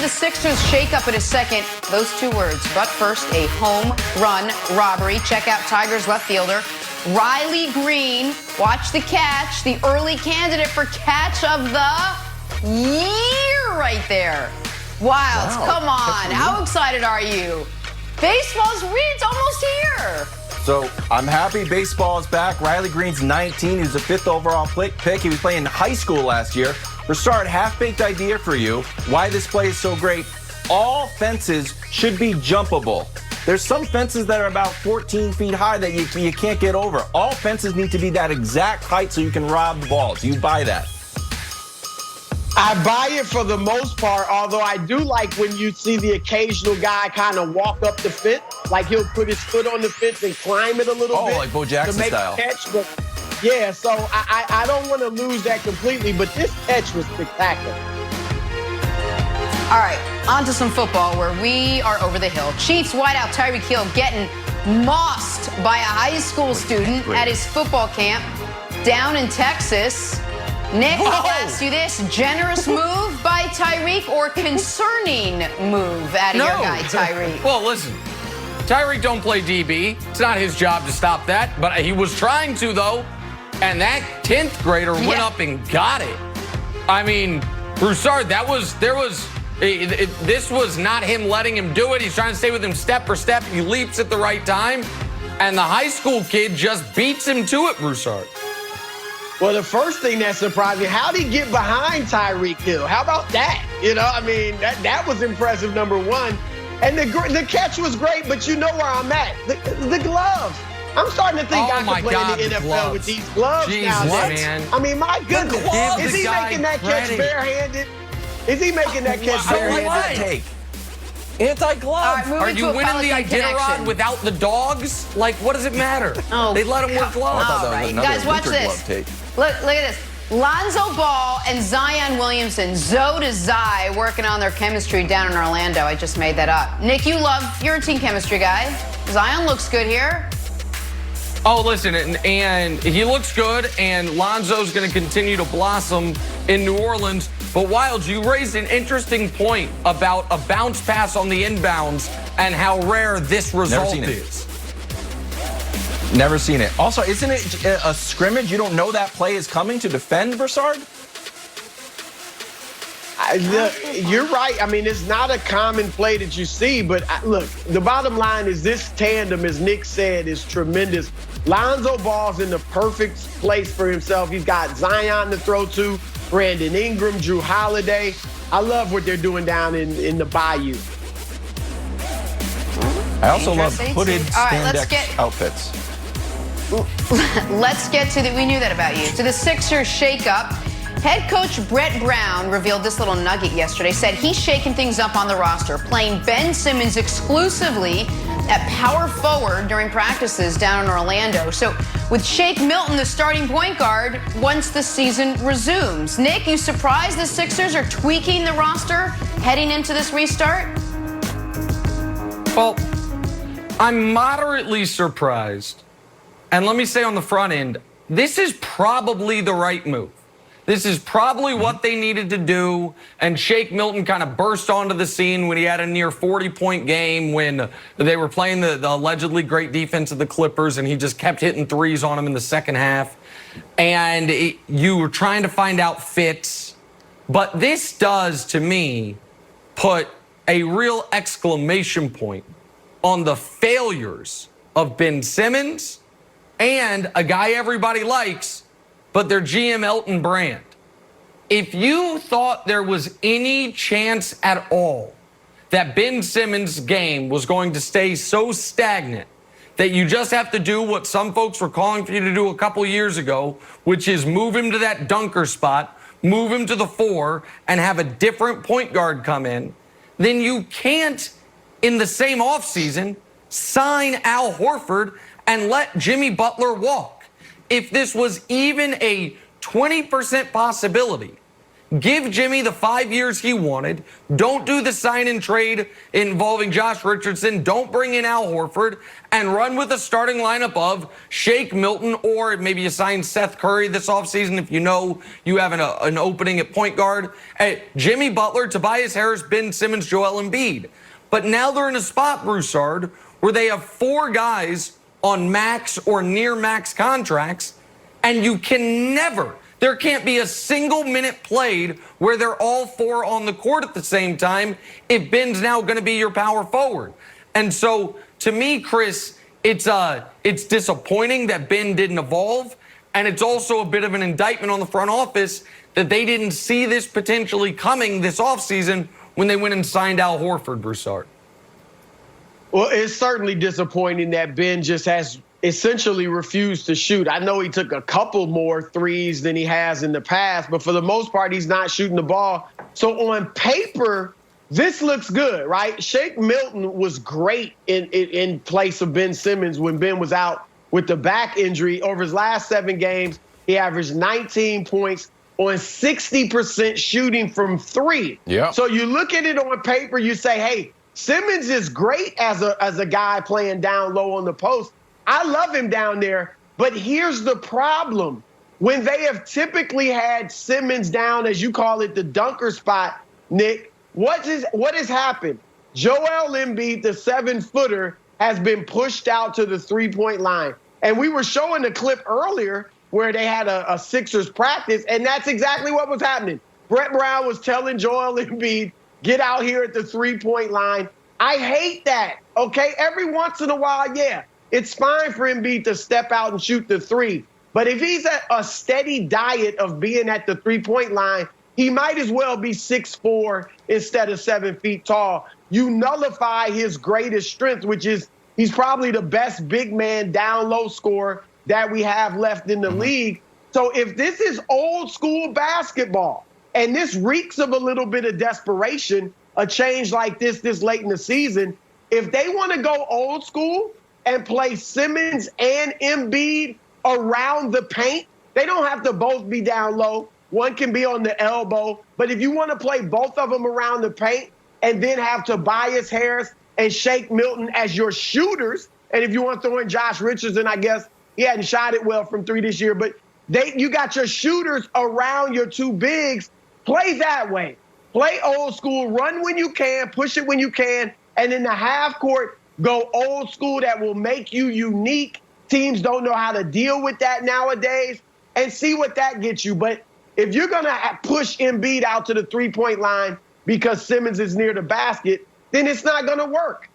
to the Sixers shakeup in a second. Those two words. But first, a home run robbery. Check out Tigers left fielder Riley Green. Watch the catch. The early candidate for catch of the year right there. Wilds, wow. Come on. How excited are you? Baseball's it's almost here. So I'm happy baseball is back. Riley Green's 19. He was the 5th overall pick. He was playing in high school last year. Rashard, half-baked idea for you. Why this play is so great. All fences should be jumpable. There's some fences that are about 14 feet high that you can't get over. All fences need to be that exact height so you can rob the ball. Do you buy that? I buy it for the most part, although I do like when you see the occasional guy kind of walk up the fence, like he'll put his foot on the fence and climb it a little bit. Oh, like Bo Jackson to make style. A catch. But yeah, so I don't want to lose that completely, but this catch was spectacular. All right, on to some football where we are over the hill. Chiefs wideout Tyreek Hill getting mossed by a high school student at his football camp down in Texas. Nick, I'll ask you this. Generous move by Tyreek or concerning move out of your guy, Tyreek? Well, listen, Tyreek don't play DB. It's not his job to stop that, but he was trying to, though, and that 10th grader went up and got it. I mean, Broussard, this was not him letting him do it. He's trying to stay with him step for step. He leaps at the right time, and the high school kid just beats him to it, Broussard. Well, the first thing that surprised me, how'd he get behind Tyreek Hill? How about that? You know, I mean, that was impressive, number one. And the catch was great, but you know where I'm at. The gloves. I'm starting to think I could play in the NFL with these gloves now. Man. I mean, my goodness. Is he making that catch barehanded? Is he making that catch barehanded? Anti-glove. Are you winning the Iditarod without the dogs? Like, what does it matter? They let him wear gloves. All right, guys, watch this. Look at this. Lonzo Ball and Zion Williamson, Zoe to Zy, working on their chemistry down in Orlando. I just made that up. Nick, you're a team chemistry guy. Zion looks good here. Oh, listen, and he looks good, and Lonzo's going to continue to blossom in New Orleans. But, Wilds, you raised an interesting point about a bounce pass on the inbounds and how rare this result is. Never seen it. Also, isn't it a scrimmage? You don't know that play is coming to defend, Broussard? You're right. I mean, it's not a common play that you see, but look, the bottom line is this tandem, as Nick said, is tremendous. Lonzo Ball's in the perfect place for himself. He's got Zion to throw to, Brandon Ingram, Drew Holiday. I love what they're doing down in the Bayou. I also love hooded spandex outfits. Let's get to we knew that about you. To the Sixers shakeup. Head coach Brett Brown revealed this little nugget yesterday, said he's shaking things up on the roster, playing Ben Simmons exclusively at power forward during practices down in Orlando. So with Shake Milton, the starting point guard, once the season resumes. Nick, you surprised the Sixers are tweaking the roster heading into this restart? Well, I'm moderately surprised. And let me say on the front end, this is probably the right move. This is probably what they needed to do, and Shake Milton kind of burst onto the scene when he had a near 40-point game when they were playing the allegedly great defense of the Clippers, and he just kept hitting threes on them in the second half. And you were trying to find out fits. But this does, to me, put a real exclamation point on the failures of Ben Simmons and a guy everybody likes, but their GM Elton Brand. If you thought there was any chance at all that Ben Simmons' game was going to stay so stagnant that you just have to do what some folks were calling for you to do a couple years ago, which is move him to that dunker spot, move him to the 4, and have a different point guard come in, then you can't, in the same offseason, sign Al Horford and let Jimmy Butler walk. If this was even a 20% possibility, Give Jimmy the 5 years he wanted. Don't do the sign and trade involving Josh Richardson. Don't bring in Al Horford, and run with a starting lineup of Shake Milton, or maybe you sign Seth Curry this offseason if you know you have an opening at point guard. Jimmy Butler, Tobias Harris, Ben Simmons, Joel Embiid. But now they're in a spot, Broussard, where they have 4 guys on max or near max contracts, and you can never, there can't be a single minute played where they're all 4 on the court at the same time if Ben's now going to be your power forward. And so, to me, Chris, it's disappointing that Ben didn't evolve, and it's also a bit of an indictment on the front office that they didn't see this potentially coming this offseason when they went and signed Al Horford, Broussard. Well, it's certainly disappointing that Ben just has essentially refused to shoot. I know he took a couple more threes than he has in the past, but for the most part, he's not shooting the ball. So on paper, this looks good, right? Shake Milton was great in place of Ben Simmons when Ben was out with the back injury. Over his last 7 games, he averaged 19 points on 60% shooting from 3. Yeah. So you look at it on paper, you say, hey, Simmons is great as a guy playing down low on the post. I love him down there, but here's the problem. When they have typically had Simmons down, as you call it, the dunker spot, Nick, what has happened? Joel Embiid, the 7-footer, has been pushed out to the 3-point line. And we were showing a clip earlier where they had a Sixers practice, and that's exactly what was happening. Brett Brown was telling Joel Embiid, get out here at the 3-point line. I hate that, okay? Every once in a while, yeah, it's fine for Embiid to step out and shoot the 3. But if he's at a steady diet of being at the 3-point line, he might as well be 6'4" instead of 7 feet tall. You nullify his greatest strength, which is he's probably the best big man down low scorer that we have left in the league. So if this is old school basketball, and this reeks of a little bit of desperation, a change like this late in the season, if they want to go old school and play Simmons and Embiid around the paint, they don't have to both be down low. One can be on the elbow. But if you want to play both of them around the paint and then have Tobias Harris and Shake Milton as your shooters, and if you want to throw in Josh Richardson, I guess he hadn't shot it well from 3 this year, but you got your shooters around your 2 bigs. Play that way. Play old school. Run when you can. Push it when you can. And in the half court, go old school. That will make you unique. Teams don't know how to deal with that nowadays. And see what that gets you. But if you're going to push Embiid out to the 3-point line because Simmons is near the basket, then it's not going to work.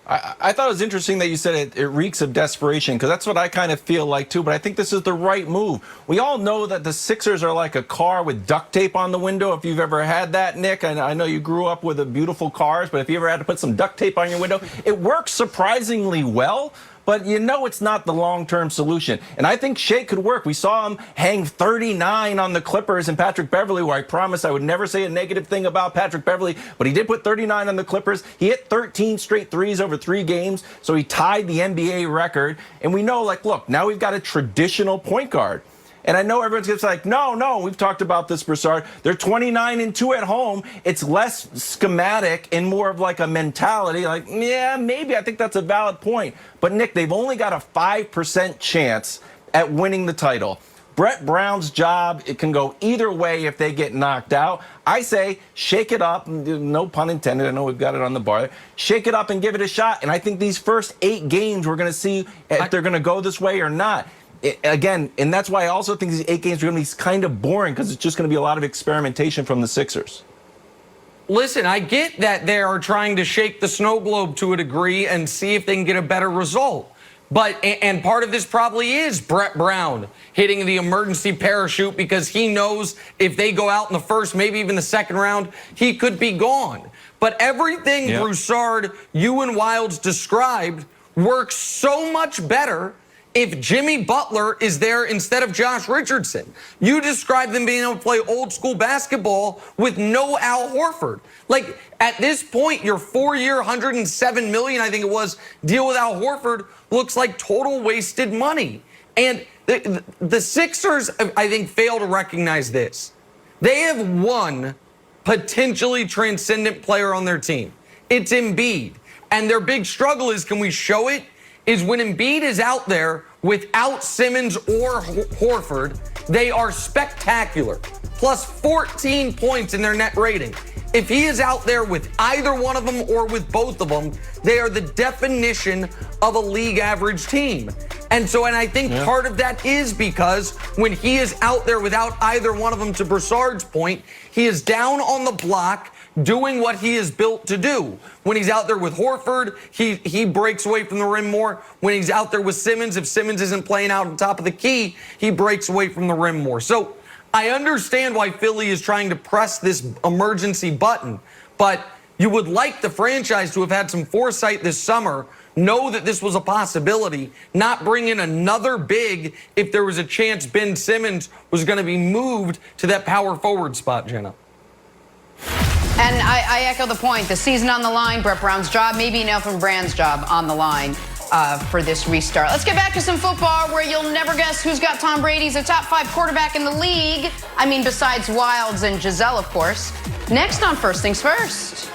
I thought it was interesting that you said it reeks of desperation, because that's what I kind of feel like too, but I think this is the right move. We all know that the Sixers are like a car with duct tape on the window. If you've ever had that, Nick, I know you grew up with beautiful cars, but if you ever had to put some duct tape on your window, it works surprisingly well. But you know it's not the long-term solution. And I think Shake could work. We saw him hang 39 on the Clippers and Patrick Beverley, where I promised I would never say a negative thing about Patrick Beverley, but he did put 39 on the Clippers. He hit 13 straight threes over 3 games, so he tied the NBA record. And we know, like, look, now we've got a traditional point guard. And I know everyone's going to say, like, no, we've talked about this, Broussard. They're 29-2 at home. It's less schematic and more of like a mentality. Like, yeah, maybe. I think that's a valid point. But, Nick, they've only got a 5% chance at winning the title. Brett Brown's job, it can go either way if they get knocked out. I say shake it up. No pun intended. I know we've got it on the bar. Shake it up and give it a shot. And I think these first 8 games, we're going to see if they're going to go this way or not. Again, and that's why I also think these 8 games are going to be kind of boring, because it's just going to be a lot of experimentation from the Sixers. Listen, I get that they are trying to shake the snow globe to a degree and see if they can get a better result. And part of this probably is Brett Brown hitting the emergency parachute, because he knows if they go out in the first, maybe even the second round, he could be gone. But everything Broussard, you and Wildes described works so much better if Jimmy Butler is there instead of Josh Richardson. You described them being able to play old school basketball with no Al Horford. Like, at this point, your 4-year, $107 million, I think it was, deal with Al Horford looks like total wasted money. And the Sixers, I think, fail to recognize this. They have one potentially transcendent player on their team. It's Embiid. And their big struggle is, can we show it? Is when Embiid is out there without Simmons or Horford, they are spectacular. Plus 14 points in their net rating. If he is out there with either one of them or with both of them, they are the definition of a league average team. And I think part of that is because when he is out there without either one of them, to Broussard's point, he is down on the block doing what he is built to do. When he's out there with Horford, he breaks away from the rim more. When he's out there with Simmons, if Simmons isn't playing out on top of the key, he breaks away from the rim more. So I understand why Philly is trying to press this emergency button, but you would like the franchise to have had some foresight this summer, know that this was a possibility, not bring in another big if there was a chance Ben Simmons was going to be moved to that power forward spot, Jenna. And I echo the point. The season on the line, Brett Brown's job, maybe Elton Brand's job on the line for this restart. Let's get back to some football where you'll never guess who's got Tom Brady as a top 5 quarterback in the league. I mean, besides Wilds and Giselle, of course. Next on First Things First.